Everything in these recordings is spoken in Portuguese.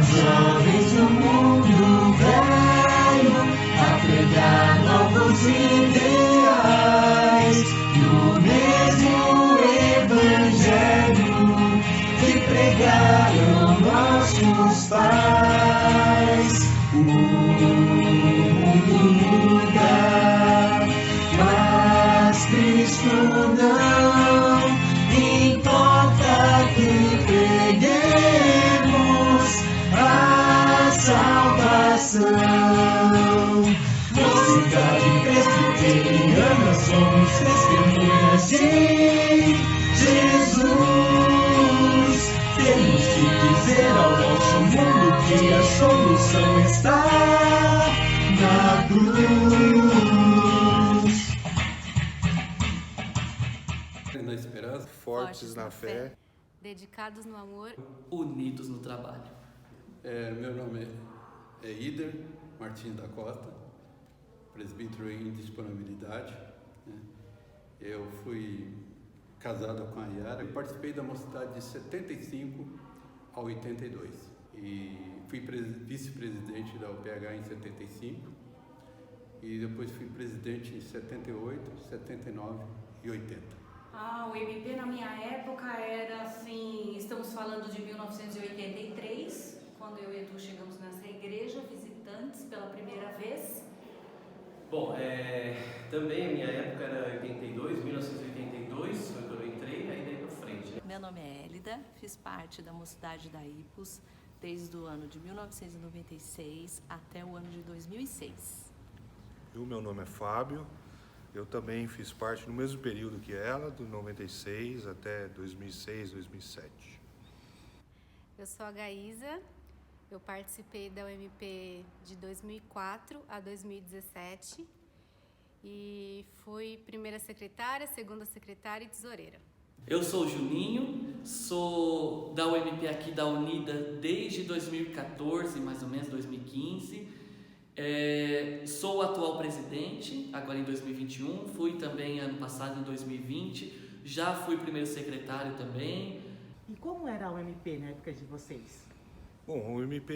Jovens do mundo velho a pregar novos ideais do mesmo evangelho que pregaram nossos pais. O mundo muda, mas Cristo não. Importa que preguemos a salvação. Mocidade presbiteriana, somos testemunhas de Jesus. Temos que dizer ao nosso mundo que a solução está na cruz. Na esperança, fortes na fé, dedicados no amor, unidos no trabalho. Meu nome é Ider Martins da Costa, presbítero em disponibilidade. Eu fui casado com a Yara e participei da mocidade de 75 a 82 e fui vice-presidente da UPH em 75 e depois fui presidente em 78, 79 e 80. O MP na minha época era assim, estamos falando de 1983, quando eu e Edu chegamos nessa igreja, visitantes pela primeira vez. Bom, também a minha época era 82, 1982, foi quando eu entrei, aí daí pra frente. Meu nome é Élida, fiz parte da mocidade da IPOS desde o ano de 1996 até o ano de 2006. O meu nome é Fábio. Eu também fiz parte no mesmo período que ela, do 96 até 2006, 2007. Eu sou a Gaísa, eu participei da UMP de 2004 a 2017 e fui primeira secretária, segunda secretária e tesoureira. Eu sou o Juninho, sou da UMP aqui da Unida desde 2014, mais ou menos 2015. Sou o atual presidente, agora em 2021, fui também ano passado em 2020, já fui primeiro secretário também. E como era a UMP na época de vocês? Bom, o UMP,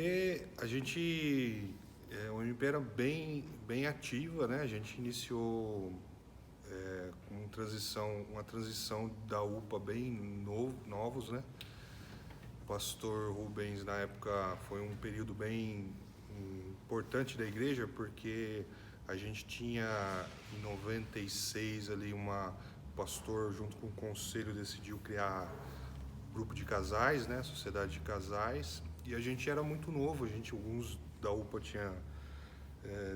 o UMP era bem ativa, né? A gente iniciou com uma transição da UPA bem novos, né? O pastor Rubens, na época, foi um período bem importante da igreja, porque a gente tinha em 96 ali o pastor junto com o conselho decidiu criar grupo de casais, né, sociedade de casais, e a gente era muito novo, alguns da UPA tinha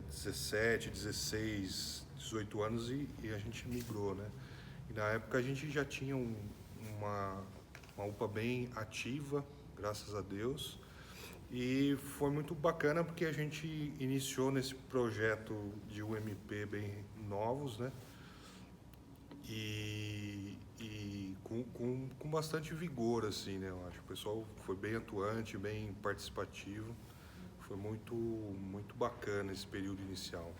17, 16, 18 anos e a gente migrou, né? E na época a gente já tinha uma UPA bem ativa, graças a Deus. E foi muito bacana porque a gente iniciou nesse projeto de UMP bem novos, né? E com bastante vigor, assim, né? Eu acho que o pessoal foi bem atuante, bem participativo. Foi muito bacana esse período inicial.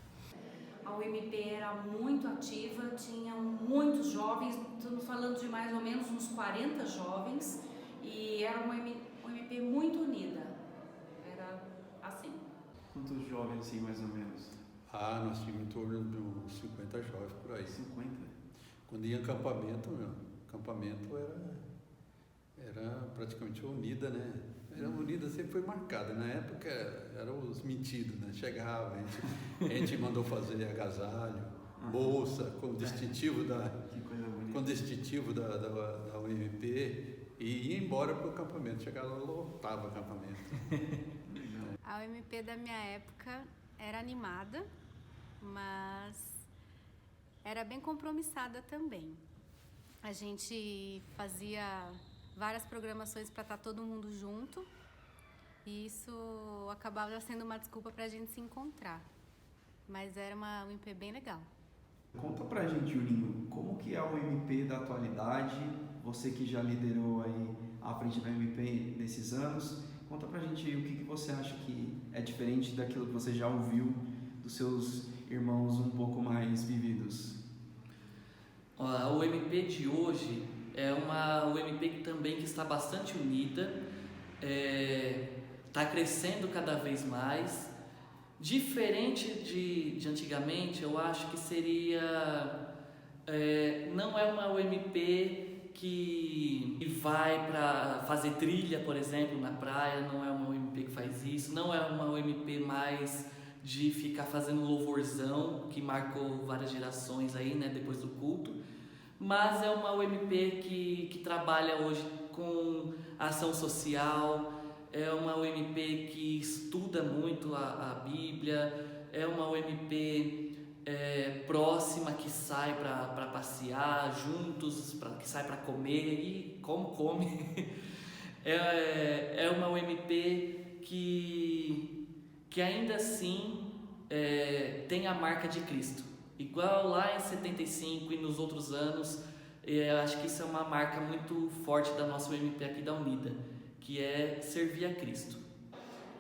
A UMP era muito ativa, tinha muitos jovens, estamos falando de mais ou menos uns 40 jovens, e era uma UMP muito unida. Assim. Quantos jovens, assim, mais ou menos? Nós tínhamos em torno de uns 50 jovens por aí. 50? Quando ia em acampamento, era praticamente unida, né? Era unida, sempre foi marcada. Na época eram os mentidos, né? Chegava, a gente mandou fazer agasalho, bolsa, com distintivo da UMP e ia embora para o acampamento. Chegava lá, lotava o acampamento. A UMP da minha época era animada, mas era bem compromissada também. A gente fazia várias programações para estar todo mundo junto e isso acabava sendo uma desculpa para a gente se encontrar. Mas era uma UMP bem legal. Conta pra gente, Juninho, como que é a UMP da atualidade? Você que já liderou aí à frente da UMP nesses anos, conta pra gente o que você acha que é diferente daquilo que você já ouviu dos seus irmãos um pouco mais vividos. A UMP de hoje é uma UMP que também está bastante unida, está crescendo cada vez mais. Diferente de antigamente, eu acho que seria... não é uma UMP que vai para fazer trilha, por exemplo, na praia, não é uma UMP que faz isso, não é uma UMP mais de ficar fazendo louvorzão, que marcou várias gerações aí, né, depois do culto, mas é uma UMP que trabalha hoje com ação social, é uma UMP que estuda muito a Bíblia, é uma UMP próxima, que sai para passear juntos, que sai para comer e como come. É uma UMP que ainda assim tem a marca de Cristo. Igual lá em 75 e nos outros anos, acho que isso é uma marca muito forte da nossa UMP aqui da Unida, que é servir a Cristo.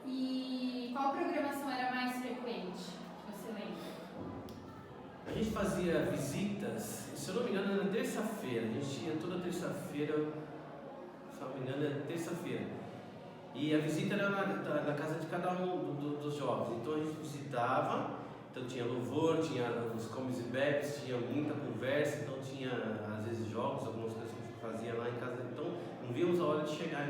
E qual programação era mais frequente, que você lembra? A gente fazia visitas, se eu não me engano era terça-feira, a gente ia toda terça-feira, se eu não me engano era terça-feira. E a visita era na casa de cada um dos jovens, então a gente visitava, então tinha louvor, tinha os comes e bebes, tinha muita conversa, então tinha às vezes jogos, algumas coisas que a gente fazia lá em casa, então não víamos a hora de chegar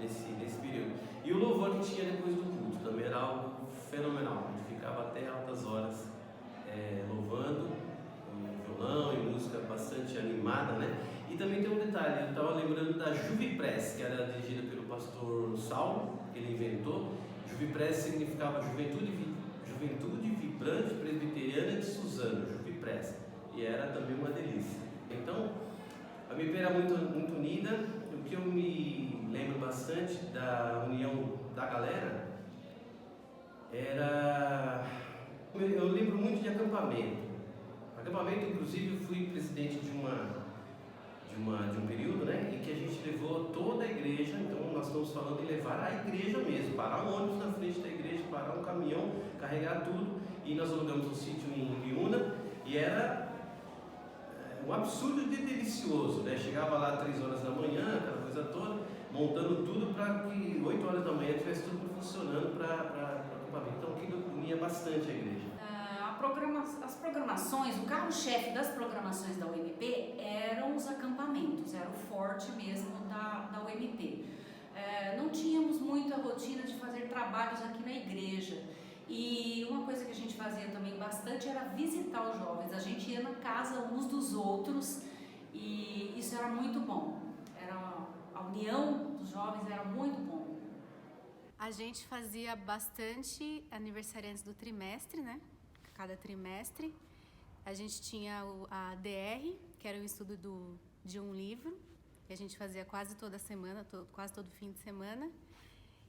nesse período. E o louvor que tinha depois do culto também era algo fenomenal, a gente ficava até altas horas louvando, com violão e música bastante animada, né? E também tem um detalhe, eu estava lembrando da Juvipress, que era dirigida pelo pastor Saulo, que ele inventou. Juvipress significava Juventude Vibrante Presbiteriana de Suzano, Juvipress, e era também uma delícia. Então, a UMP era muito unida. O que eu me lembro bastante da união da galera era... Eu lembro muito de acampamento. Acampamento, inclusive, eu fui presidente de um período, né, em que a gente levou toda a igreja. Então nós estamos falando de levar a igreja mesmo, parar um ônibus na frente da igreja, parar um caminhão, carregar tudo, e nós alugamos um sítio em Liuna, e era um absurdo de delicioso, né? Chegava lá às 3 horas da manhã, aquela coisa toda, montando tudo para que 8 horas da manhã tivesse tudo funcionando para o acampamento. Então aquilo unia bastante a igreja. As programações, o carro-chefe das programações da UMP eram os acampamentos, era o forte mesmo da UMP. Não tínhamos muita rotina de fazer trabalhos aqui na igreja, e uma coisa que a gente fazia também bastante era visitar os jovens. A gente ia na casa uns dos outros e isso era muito bom. A união dos jovens era muito bom. A gente fazia bastante aniversariantes do trimestre, né? Cada trimestre. A gente tinha a DR, que era o estudo de um livro, que a gente fazia quase toda semana, quase todo fim de semana.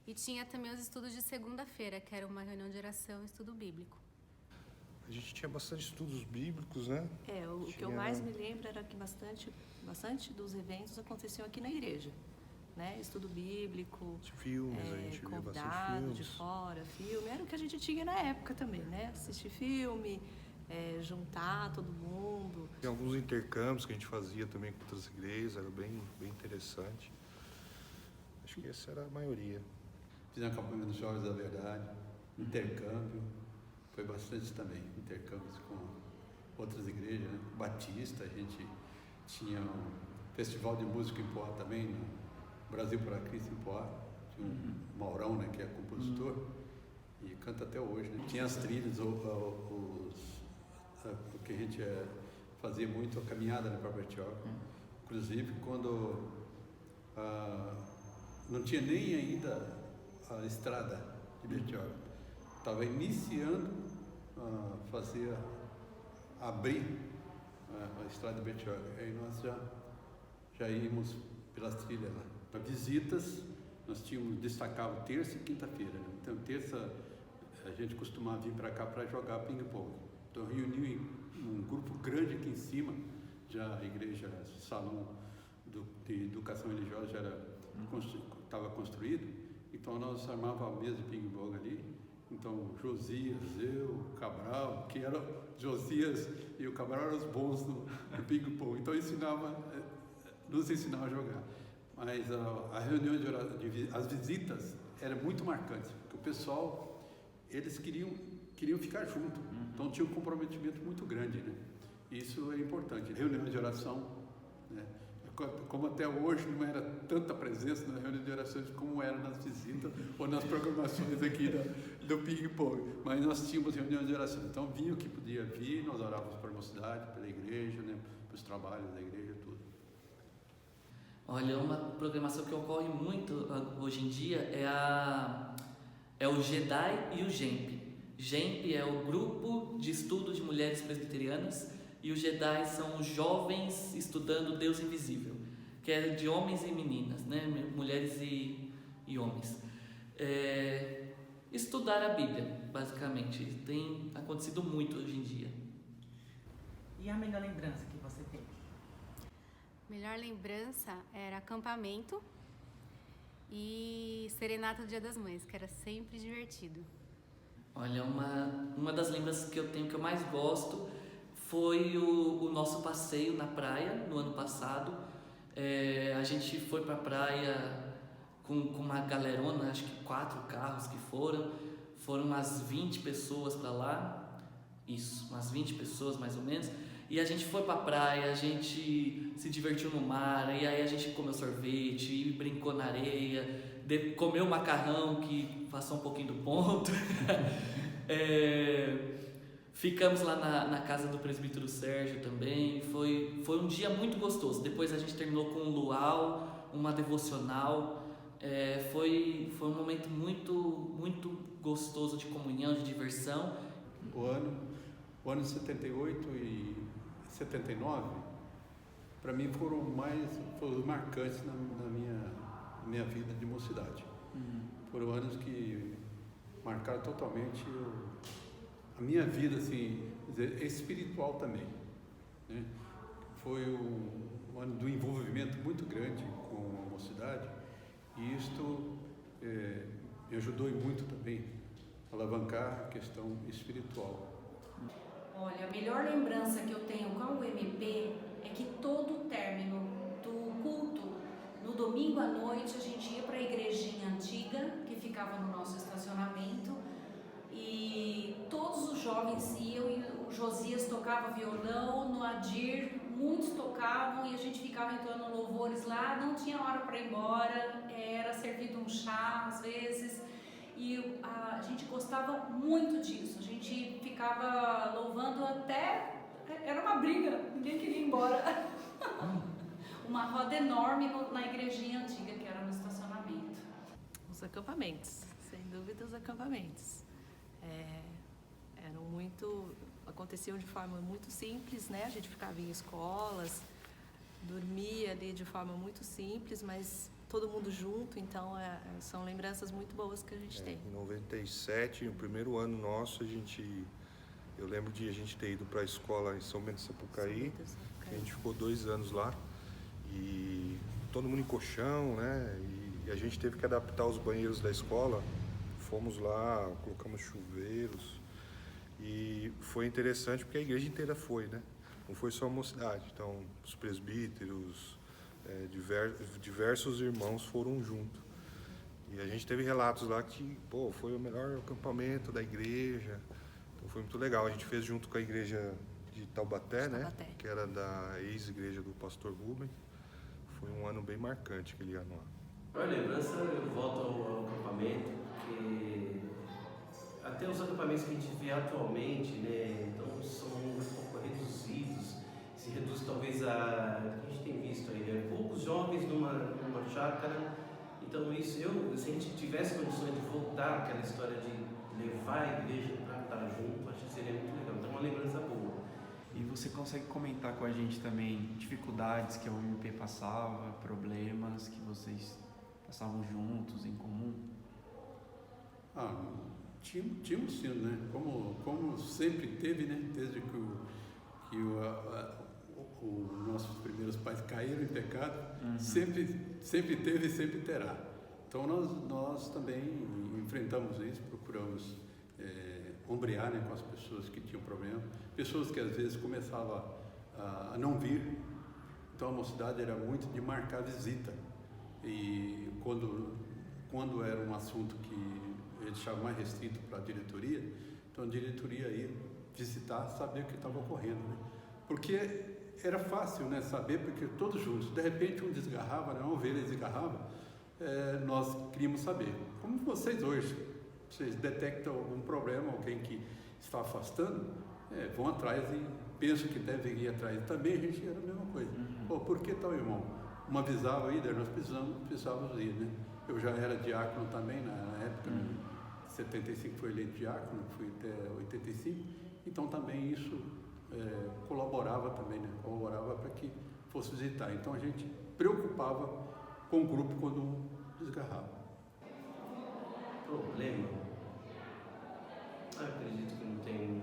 E tinha também os estudos de segunda-feira, que era uma reunião de oração e estudo bíblico. A gente tinha bastante estudos bíblicos, né? O que eu mais me lembro era que bastante dos eventos aconteciam aqui na igreja. Né? Estudo bíblico, filmes, a gente via bastante filmes de fora, filme, era o que a gente tinha na época também, né? Assistir filme, juntar todo mundo. Tem alguns intercâmbios que a gente fazia também com outras igrejas, era bem interessante. Acho que essa era a maioria. Fizemos acampamento dos Jovens da Verdade, intercâmbio, foi bastante também, intercâmbios com outras igrejas, né? Batista, a gente tinha um festival de música em Poá também, no Brasil para Cristo em Poá, tinha um Maurão, né, que é compositor, e canta até hoje, né? Tinha as trilhas, o que a gente fazia muito, a caminhada, né, para Bertioga. Inclusive, quando não tinha nem ainda a estrada de Bertioga, estava iniciando a abrir a estrada de Bertioga, aí nós já íamos pelas trilhas lá. Para visitas, nós destacava terça e quinta-feira, né? Então, terça a gente costumava vir para cá para jogar ping-pong. Então, reuniu um grupo grande aqui em cima, já a igreja, o salão de educação religiosa já estava construído, então nós armávamos a mesa de ping-pong ali. Então, Josias, eu, Cabral, que era Josias e o Cabral eram os bons no ping-pong, então nos ensinava a jogar. mas a reunião as visitas eram muito marcantes, porque o pessoal, eles queriam ficar junto, então tinha um comprometimento muito grande, né? Isso é importante. Reuniões de oração, né? Como até hoje não era tanta presença nas reuniões de orações como era nas visitas ou nas programações aqui do ping-pong, mas nós tínhamos reuniões de oração, então vinha o que podia vir, nós orávamos para a mocidade, pela igreja, né? Para os trabalhos da igreja, tudo. Olha, uma programação que ocorre muito hoje em dia é o GEDAI e o GEMP. GEMP é o Grupo de Estudo de Mulheres Presbiterianas e o GEDAI são os jovens estudando Deus Invisível, que é de homens e meninas, né? Mulheres e homens. Estudar a Bíblia, basicamente, tem acontecido muito hoje em dia. E a melhor lembrança que você tem? Melhor lembrança era acampamento e serenata do Dia das Mães, que era sempre divertido. Olha, uma das lembranças que eu tenho que eu mais gosto foi o nosso passeio na praia no ano passado. A gente foi para a praia com uma galerona, acho que 4 carros que foram umas 20 pessoas para lá, isso, umas 20 pessoas mais ou menos, e a gente foi para a praia, a gente se divertiu no mar, e aí a gente comeu sorvete, brincou na areia, comeu macarrão que passou um pouquinho do ponto. Ficamos lá na casa do presbítero Sérgio também, foi um dia muito gostoso. Depois a gente terminou com um luau, uma devocional, foi um momento muito, muito gostoso de comunhão, de diversão. O ano 78 e 79, para mim foram marcantes na minha vida de mocidade. Foram anos que marcaram totalmente a minha vida, assim, espiritual também, né? Foi um ano do envolvimento muito grande com a mocidade, e isto me ajudou muito também a alavancar a questão espiritual. Olha, a melhor lembrança que eu tenho com a UMP é que todo término do culto, no domingo à noite, a gente ia para a igrejinha antiga, que ficava no nosso estacionamento, e todos os jovens iam, e o Josias tocava violão, no Adir, muitos tocavam, e a gente ficava entoando louvores lá, não tinha hora para ir embora, era servido um chá às vezes, e a gente gostava muito disso, a gente ficava louvando até, era uma briga, ninguém queria ir embora. Uma roda enorme na igrejinha antiga, que era no estacionamento. Os acampamentos, sem dúvida os acampamentos. Aconteciam de forma muito simples, né? A gente ficava em escolas, dormia ali de forma muito simples, mas todo mundo junto, então são lembranças muito boas que a gente tem. Em 97, no primeiro ano nosso, eu lembro de a gente ter ido para a escola em São Bento do Sapucaí, a gente ficou 2 anos lá, e todo mundo em colchão, né? E a gente teve que adaptar os banheiros da escola, fomos lá, colocamos chuveiros, e foi interessante porque a igreja inteira foi, né? Não foi só a mocidade, então os presbíteros, diversos irmãos foram junto. E a gente teve relatos lá que, foi o melhor acampamento da igreja, então foi muito legal. A gente fez junto com a igreja de Taubaté, né? Que era da ex-igreja do pastor Rubem. Foi um ano bem marcante aquele ano lá. A lembrança, eu volto ao acampamento, porque até os acampamentos que a gente vê atualmente, né, então são um pouco reduzidos, se reduz talvez a que a gente tem visto aí, né, poucos jovens numa chácara. Então isso, se a gente tivesse condições de voltar àquela história de levar a igreja para estar junto, acho que seria muito legal. Então é uma lembrança boa. E você consegue comentar com a gente também dificuldades que a UMP passava, problemas que vocês passavam juntos, em comum? Tínhamos sim, né? Como sempre teve, né? Desde que os nossos primeiros pais caíram em pecado, sempre teve e sempre terá. Então nós também enfrentamos isso, procuramos ombrear, né, com as pessoas que tinham problema, pessoas que às vezes começavam a não vir. Então a mocidade era muito de marcar visita. E quando era um assunto que eles deixavam mais restrito para a diretoria, então a diretoria ia visitar, saber o que estava ocorrendo, né? Porque era fácil, né, saber, porque todos juntos, de repente um desgarrava, né, uma ovelha desgarrava, nós queríamos saber. Como vocês hoje, vocês detectam algum problema, alguém que está afastando, vão atrás e pensam que devem ir atrás. Também a gente era a mesma coisa. Por que tal, irmão? Uma avisava aí, nós precisávamos ir, né? Eu já era diácono também na época, né? 75 foi eleito diácono, fui até 85, então também isso colaborava também, né? Colaborava para que fosse visitar. Então a gente preocupava com o grupo quando desgarrava. Problema? Acredito que não tem.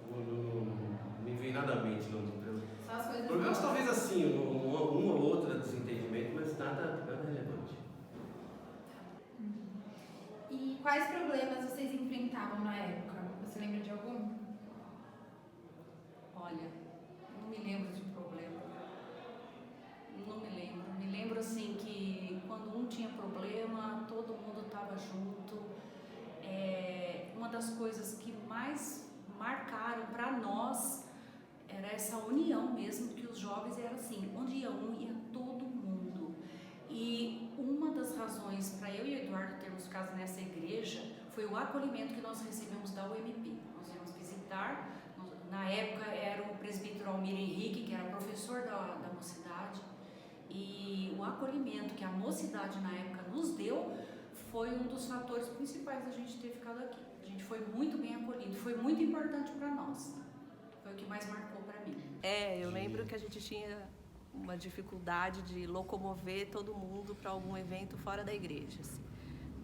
Não me vem nada à mente, não. Só as coisas. Problemas talvez assim, uma ou outra desentendimento, mas nada relevante. E quais problemas vocês enfrentavam na época? Você lembra de algum? Olha, não me lembro de problema. Não me lembro. Me lembro assim que quando um tinha problema, todo mundo estava junto. Uma das coisas que mais marcaram para nós era essa união mesmo, que os jovens eram assim, onde ia um, ia todo mundo. E uma das razões para eu e o Eduardo termos ficado nessa igreja foi o acolhimento que nós recebemos da UMP. Nós íamos visitar, na época era o presbítero Almir Henrique, que era professor da mocidade, e o acolhimento que a mocidade na época nos deu foi um dos fatores principais da gente ter ficado aqui. A gente foi muito bem acolhido, foi muito importante para nós. Foi o que mais marcou para mim. Eu lembro que a gente tinha uma dificuldade de locomover todo mundo para algum evento fora da igreja, assim.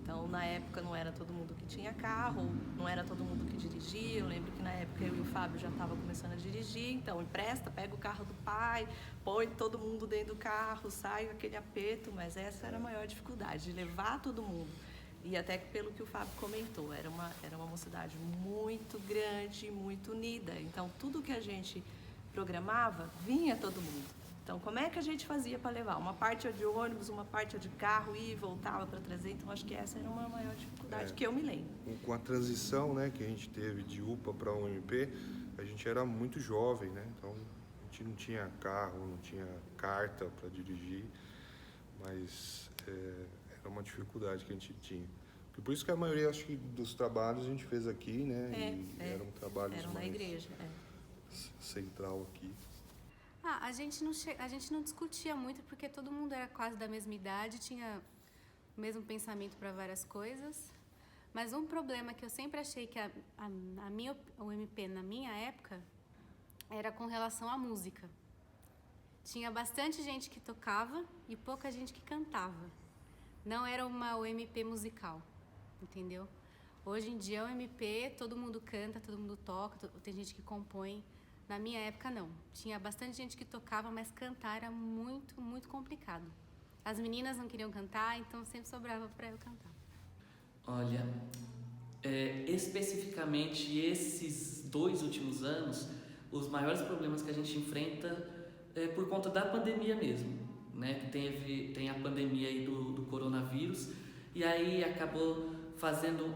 Então, na época, não era todo mundo que tinha carro, não era todo mundo que dirigia. Eu lembro que na época eu e o Fábio já estavam começando a dirigir, então empresta, pega o carro do pai, põe todo mundo dentro do carro, sai aquele aperto, mas essa era a maior dificuldade, de levar todo mundo. E até pelo que o Fábio comentou, era uma mocidade muito grande, muito unida. Então, tudo que a gente programava, vinha todo mundo. Então, como é que a gente fazia para levar? Uma parte é de ônibus, uma parte é de carro, e voltava para trazer. Então, acho que essa era uma maior dificuldade que eu me lembro. Com a transição, né, que a gente teve de UPA para UMP, a gente era muito jovem, né? Então, a gente não tinha carro, não tinha carta para dirigir, mas era uma dificuldade que a gente tinha. E por isso que a maioria, acho que, dos trabalhos a gente fez aqui, né? Eram trabalhos eram na igreja, central aqui. A gente não discutia muito, porque todo mundo era quase da mesma idade, tinha o mesmo pensamento para várias coisas. Mas um problema que eu sempre achei que o UMP na minha época era com relação à música. Tinha bastante gente que tocava e pouca gente que cantava. Não era uma UMP musical, entendeu? Hoje em dia, o UMP, todo mundo canta, todo mundo toca, tem gente que compõe. Na minha época, não. Tinha bastante gente que tocava, mas cantar era muito, muito complicado. As meninas não queriam cantar, então sempre sobrava para eu cantar. Olha, especificamente esses 2 últimos anos, os maiores problemas que a gente enfrenta é por conta da pandemia mesmo, né? Que tem a pandemia aí do coronavírus, e aí acabou fazendo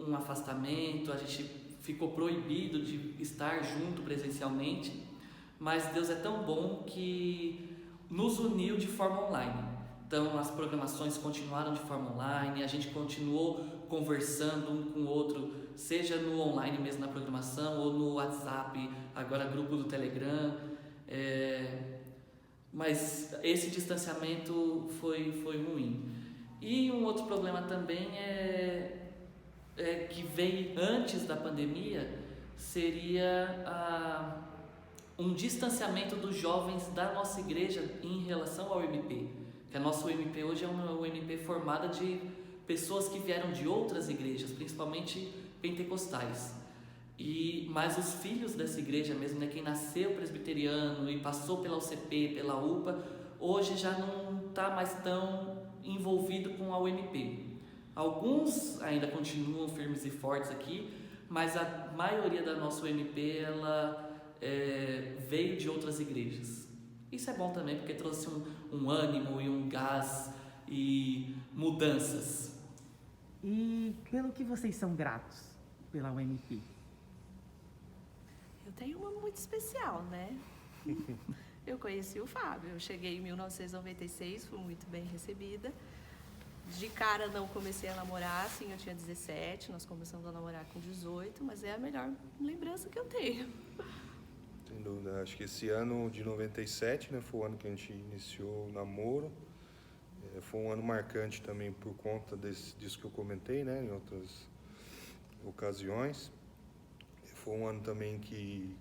um afastamento, a gente ficou proibido de estar junto presencialmente, mas Deus é tão bom que nos uniu de forma online. Então as programações continuaram de forma online, a gente continuou conversando um com o outro, seja no online mesmo na programação ou no WhatsApp, agora grupo do Telegram. Mas esse distanciamento foi ruim. E um outro problema também que veio antes da pandemia seria um distanciamento dos jovens da nossa igreja em relação ao UMP. Que a nossa UMP hoje é uma UMP formada de pessoas que vieram de outras igrejas, principalmente pentecostais. Mas os filhos dessa igreja mesmo, né, quem nasceu presbiteriano e passou pela UCP, pela UPA, hoje já não está mais tão envolvido com a UMP. Alguns ainda continuam firmes e fortes aqui, mas a maioria da nossa UMP ela veio de outras igrejas. Isso é bom também, porque trouxe um ânimo e um gás e mudanças. E pelo que vocês são gratos pela UMP? Eu tenho uma muito especial, né? Eu conheci o Fábio, eu cheguei em 1996, fui muito bem recebida. De cara não comecei a namorar, assim, eu tinha 17, nós começamos a namorar com 18, mas é a melhor lembrança que eu tenho. Sem dúvida, acho que esse ano de 97, né, foi o ano que a gente iniciou o namoro. Foi um ano marcante também por conta disso que eu comentei, né, em outras ocasiões. Foi um ano também que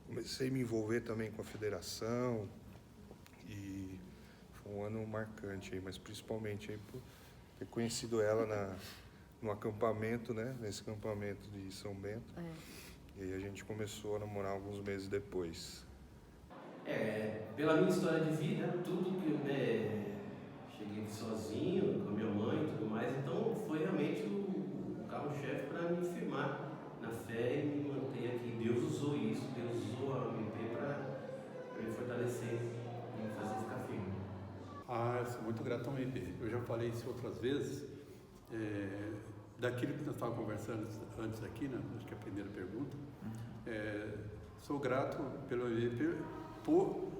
comecei a me envolver também com a federação e foi um ano marcante aí, mas principalmente aí por ter conhecido ela no acampamento, né, nesse acampamento de São Bento. E aí a gente começou a namorar alguns meses depois. Pela minha história de vida, tudo que cheguei sozinho, com a minha mãe e tudo mais, então foi realmente o carro-chefe para me firmar na fé e me manter aqui. Deus usou isso, Deus usou a UMP para me fortalecer e me fazer ficar firme. Eu sou muito grato ao UMP. Eu já falei isso outras vezes, daquilo que nós estávamos conversando antes aqui, né? Acho que é a primeira pergunta. Sou grato pelo UMP por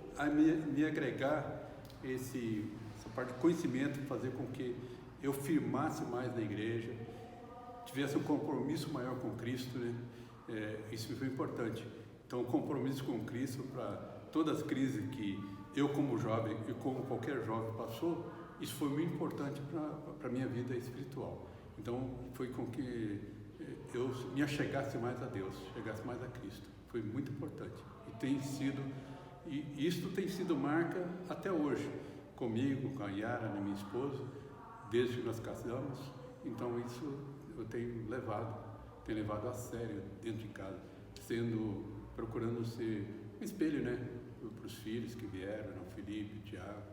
me agregar essa parte de conhecimento, fazer com que eu firmasse mais na igreja, tivesse um compromisso maior com Cristo, né? Isso foi importante. Então, o compromisso com Cristo para todas as crises que eu como jovem e como qualquer jovem passou, isso foi muito importante para a minha vida espiritual. Então, foi com que eu me achegasse mais a Deus, chegasse mais a Cristo. Foi muito importante. E isso tem sido marca até hoje, comigo, com a Yara, minha esposa, desde que nós casamos. Então, isso eu tenho levado a sério dentro de casa, procurando ser um espelho, né, para os filhos que vieram, né, o Felipe, o Tiago,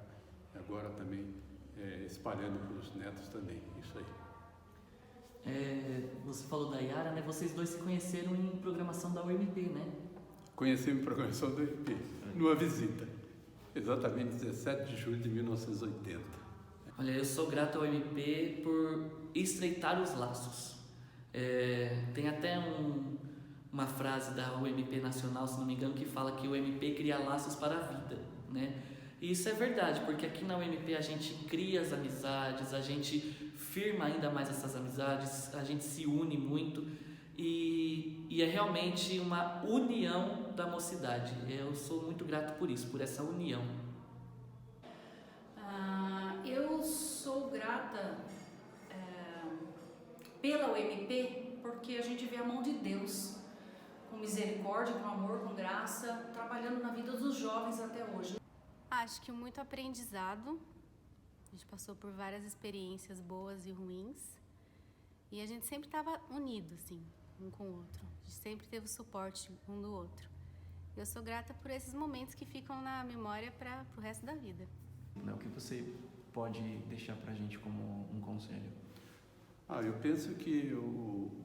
e agora também espalhando para os netos também, isso aí. Você falou da Yara, né? Vocês dois se conheceram em programação da UMP, né? Conhecemos em programação da UMP, numa visita, exatamente 17 de julho de 1980. Olha, eu sou grato ao UMP por estreitar os laços. Tem até uma frase da UMP Nacional, se não me engano, que fala que o UMP cria laços para a vida, né? E isso é verdade, porque aqui na UMP a gente cria as amizades, a gente firma ainda mais essas amizades, a gente se une muito e é realmente uma união da mocidade. Eu sou muito grato por isso, por essa união. Eu sou grata pela UMP porque a gente vê a mão de Deus com misericórdia, com amor, com graça, trabalhando na vida dos jovens até hoje. Acho que muito aprendizado. A gente passou por várias experiências boas e ruins. E a gente sempre estava unido, assim, um com o outro. A gente sempre teve o suporte um do outro. Eu sou grata por esses momentos que ficam na memória para o resto da vida. O que você pode deixar para a gente como um conselho? Eu penso que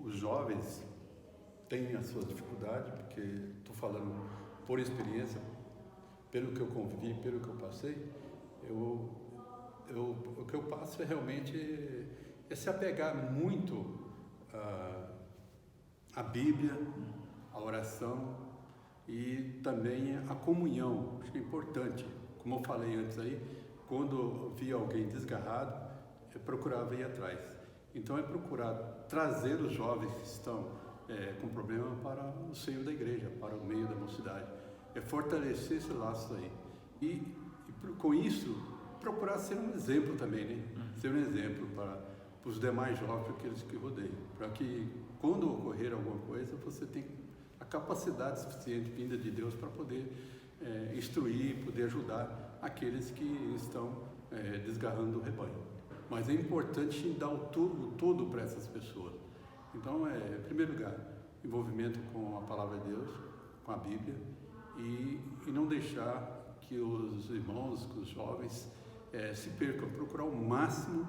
os jovens têm as suas dificuldades, porque estou falando por experiência, pelo que eu convivi, pelo que eu passei, o que eu passo é realmente se apegar muito à Bíblia, à oração e também à comunhão. Acho que é importante, como eu falei antes aí, quando eu via alguém desgarrado, eu procurava ir atrás. Então é procurar trazer os jovens que estão com problema para o seio da igreja, para o meio da mocidade. É fortalecer esse laço aí. E com isso, procurar ser um exemplo também, né? Ser um exemplo para os demais jovens, aqueles que rodeiam. Para que, quando ocorrer alguma coisa, você tenha a capacidade suficiente, vinda de Deus, para poder instruir, poder ajudar aqueles que estão desgarrando o rebanho. Mas é importante dar o todo para essas pessoas. Então, em primeiro lugar, envolvimento com a Palavra de Deus, com a Bíblia, e não deixar que os irmãos, que os jovens se percam, procurar ao máximo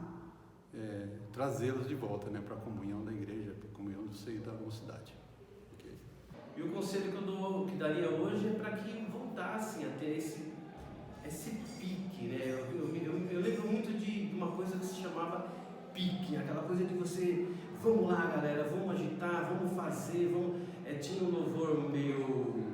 trazê-los de volta, né, para a comunhão da igreja, para a comunhão do seio da mocidade. Okay? E o conselho que eu daria hoje é para que voltassem a ter esse pique, né? Eu lembro muito de uma coisa que se chamava pique, aquela coisa de você, vamos lá galera, vamos agitar, vamos fazer, tinha um louvor meio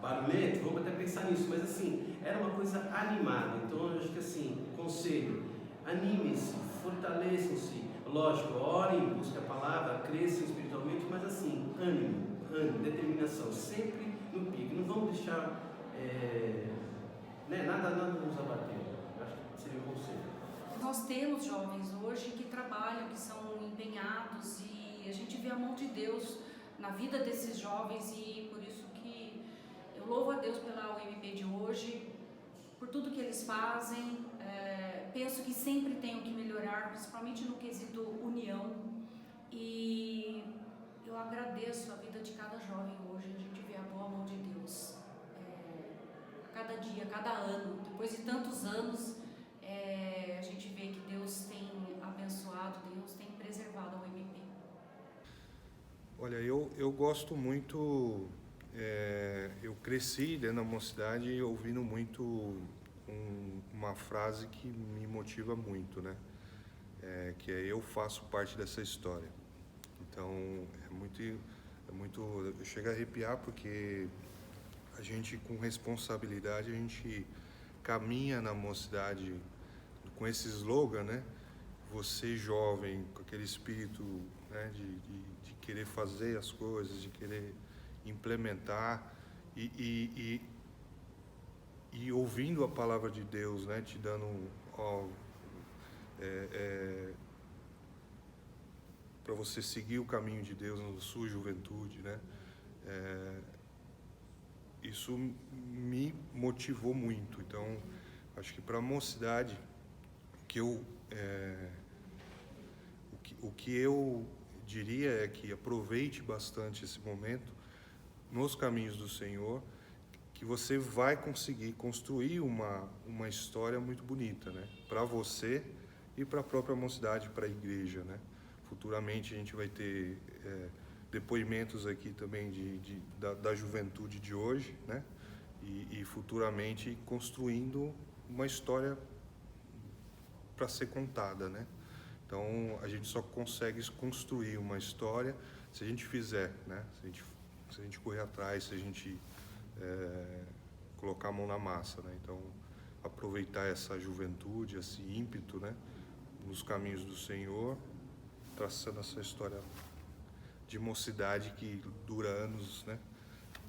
barulhento, vamos até pensar nisso, mas assim, era uma coisa animada. Então eu acho que assim, conselho, animem-se, fortaleçam-se, lógico, orem, busquem a palavra, cresçam espiritualmente, mas assim, ânimo, determinação, sempre no pique, não vamos deixar nada nos abater. Eu acho que seria um conselho. Nós temos jovens hoje que trabalham, que são empenhados, e a gente vê a mão de Deus na vida desses jovens, e por isso que eu louvo a Deus pela UMP de hoje, por tudo que eles fazem. Penso que sempre tenho que melhorar, principalmente no quesito união, e eu agradeço a vida de cada jovem hoje. A gente vê a boa mão de Deus a cada dia, a cada ano. Depois de tantos anos, a gente vê que Deus tem abençoado, Deus tem preservado a UMP. Olha, eu gosto muito, eu cresci dentro da mocidade ouvindo muito uma frase que me motiva muito, né? Que é: eu faço parte dessa história. Então é muito, eu chego a arrepiar, porque a gente, com responsabilidade, a gente caminha na mocidade com esse slogan, né? Você jovem, com aquele espírito, né, de querer fazer as coisas, de querer implementar e ouvindo a palavra de Deus, né, te dando para você seguir o caminho de Deus na sua juventude, né? Isso me motivou muito. Então, acho que para a mocidade, o que eu diria é que aproveite bastante esse momento nos caminhos do Senhor, que você vai conseguir construir uma história muito bonita, né? Para você e para a própria mocidade, para a igreja, né? Futuramente a gente vai ter depoimentos aqui também da juventude de hoje, né? E futuramente construindo uma história para ser contada, né? Então a gente só consegue construir uma história se a gente fizer, né? Se a gente correr atrás, se a gente colocar a mão na massa, né? Então aproveitar essa juventude, esse ímpeto, né, nos caminhos do Senhor, traçando essa história de mocidade que dura anos, né?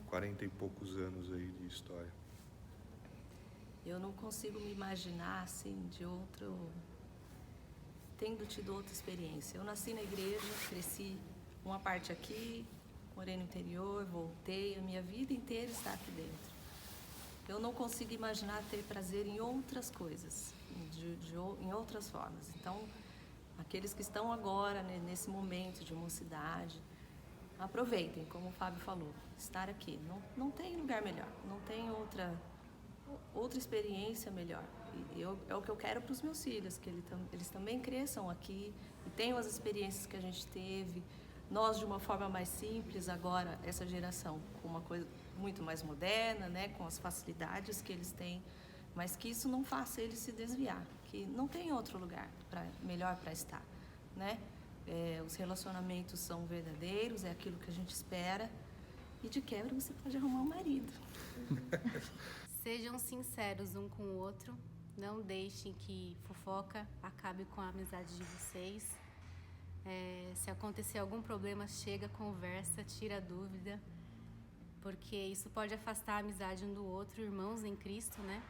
40 e poucos anos aí de história. Eu não consigo me imaginar assim tendo tido outra experiência. Eu nasci na igreja, cresci uma parte aqui, morei no interior, voltei, a minha vida inteira está aqui dentro. Eu não consigo imaginar ter prazer em outras coisas, em outras formas. Então, aqueles que estão agora, né, nesse momento de mocidade, aproveitem, como o Fábio falou, estar aqui. Não tem lugar melhor, não tem outra experiência melhor. E é o que eu quero para os meus filhos, que eles também cresçam aqui e tenham as experiências que a gente teve. Nós, de uma forma mais simples, agora, essa geração, com uma coisa muito mais moderna, né, com as facilidades que eles têm, mas que isso não faça eles se desviar, que não tem outro lugar melhor para estar, né? Os relacionamentos são verdadeiros, é aquilo que a gente espera, e de quebra você pode arrumar um marido. Sejam sinceros um com o outro, não deixem que fofoca acabe com a amizade de vocês. Se acontecer algum problema, chega, conversa, tira a dúvida, porque isso pode afastar a amizade um do outro, irmãos em Cristo, né?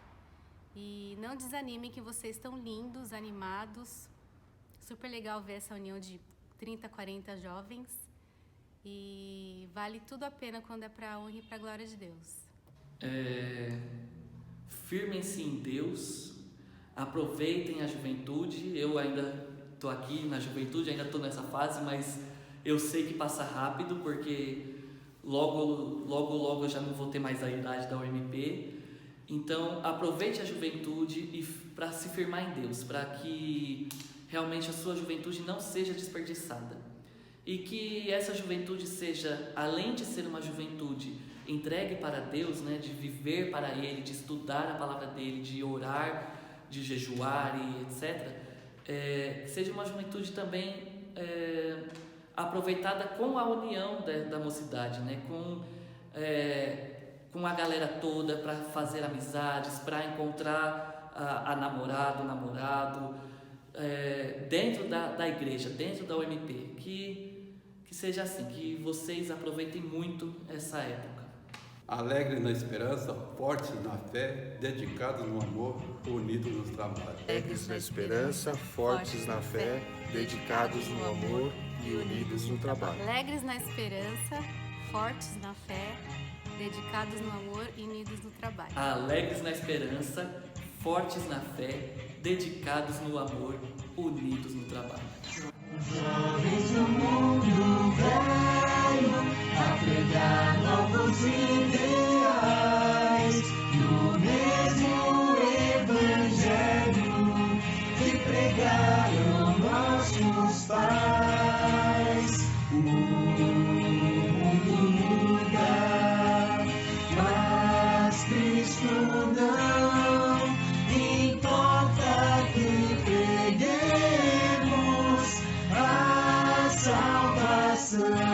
E não desanimem, que vocês estão lindos, animados. Super legal ver essa união de 30, 40 jovens. E vale tudo a pena quando é para a honra e para a glória de Deus. Firmem-se em Deus, aproveitem a juventude. Eu ainda estou aqui na juventude, ainda estou nessa fase, mas eu sei que passa rápido, porque logo eu já não vou ter mais a idade da UMP. Então aproveite a juventude e para se firmar em Deus, para que realmente a sua juventude não seja desperdiçada. e que essa juventude seja, além de ser uma juventude entregue para Deus, né, de viver para Ele, de estudar a palavra dEle, de orar, de jejuar e etc., que seja uma juventude também aproveitada com a união da mocidade, né, com a galera toda, para fazer amizades, para encontrar a namorada, o namorado, dentro da igreja, dentro da UMP, que seja assim, que vocês aproveitem muito essa época. Alegres na esperança, fortes na fé, dedicados no amor, unidos no trabalho. Alegres na esperança, fortes na fé, dedicados no amor e unidos no trabalho. Alegres na esperança, fortes na fé, dedicados no amor e unidos no trabalho. Alegres na esperança, fortes na fé, dedicados no amor, unidos no trabalho. Jovens no mundo velho, a pregar novos ideais, no mesmo evangelho que pregaram nossos pais. O mundo muda, mas Cristo não importa que preguemos a salvação.